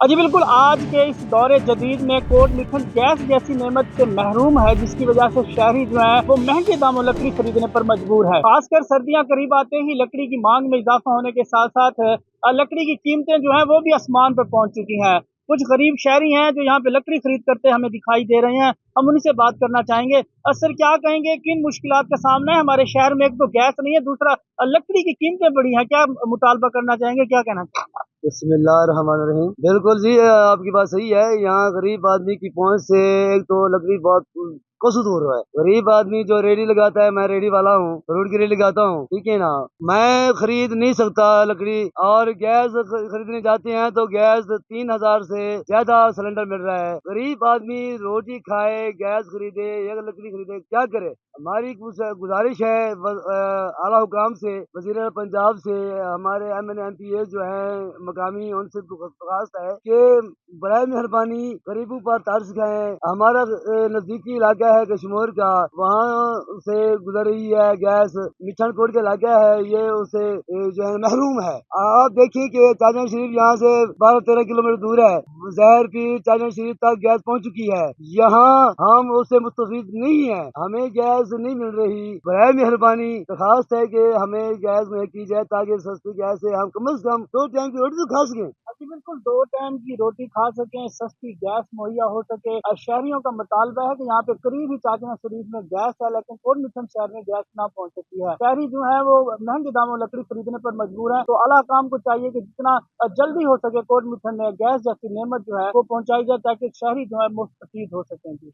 जी बिल्कुल, आज के इस दौरे जदीद में कोट लिखन गैस जैसी नेमत से महरूम है, जिसकी वजह से शहरी जो है वो महंगे दामों लकड़ी खरीदने पर मजबूर है। खासकर सर्दियां करीब आते ही लकड़ी की मांग में इजाफा होने के साथ साथ लकड़ी की कीमतें जो है वो भी आसमान पर पहुंच चुकी हैं। कुछ गरीब शहरी हैं जो यहाँ पे लकड़ी खरीद करते हमें दिखाई दे रहे हैं। हम उन्हीं से बात करना चाहेंगे। सर, क्या कहेंगे, किन मुश्किलात का सामना है हमारे शहर में? एक तो गैस नहीं है, दूसरा लकड़ी की कीमतें बढ़ी हैं। क्या मुतालबा करना चाहेंगे, क्या कहना चाहेंगे? बिस्मिल्लाहिर्रहमानिर्रहीम। बिल्कुल जी, आपकी बात सही है। यहाँ गरीब आदमी की पहुंच से एक तो लकड़ी बहुत कसुत हो रहा है। गरीब आदमी जो रेडी लगाता है, मैं रेडी वाला हूँ, रोड की रेडी लगाता हूँ, ठीक है ना। मैं खरीद नहीं सकता लकड़ी। और गैस खरीदने जाते हैं तो गैस 3,000 से ज्यादा सिलेंडर मिल रहा है। गरीब आदमी रोटी खाए, गैस खरीदे या लकड़ी खरीदे, क्या करे। हमारी कुछ गुजारिश है आला हुकाम से, वजीर पंजाब से, हमारे MNMPA जो है मकामी, उनसे दरख्वास्त है कि बराए मेहरबानी गरीबों पर तरस खाएं। हमारा नजदीकी इलाका है कश्मीर का, वहाँ से गुजर रही है गैस। मिशन कोट का इलाका है, ये उसे जो है महरूम है। आप देखिए कि चाचन शरीफ यहाँ से 12-13 किलोमीटर दूर है। जहर पीर चाचन शरीफ तक गैस पहुँच चुकी है। यहाँ हम उससे मुस्तफीद नहीं है, हमें गैस नहीं मिल रही। बराए मेहरबानी दरखास्त है कि हमें गैस मुहैया की जाए, ताकि सस्ती गैस से हम कम से कम 2 टाइम की रोटी तो खा सकें। जी बिल्कुल, 2 टाइम की रोटी खा सकें, सस्ती गैस मुहैया हो सके। शहरियों का मुतालबा है कि यहाँ पे करीब ही चाचना शरीफ में गैस है, लेकिन कोट मिशन शहर में गैस ना पहुँच सकी है। शहरी जो है वो महंगे दामों लकड़ी खरीदने पर मजबूर है। तो आला काम को चाहिए कि जितना जल्दी हो सके कोट मिशन में गैस जैसी नेमत जो है वो पहुँचाई जाए, ताकि शहरी जो है मुस्तफीद हो सकें। जी।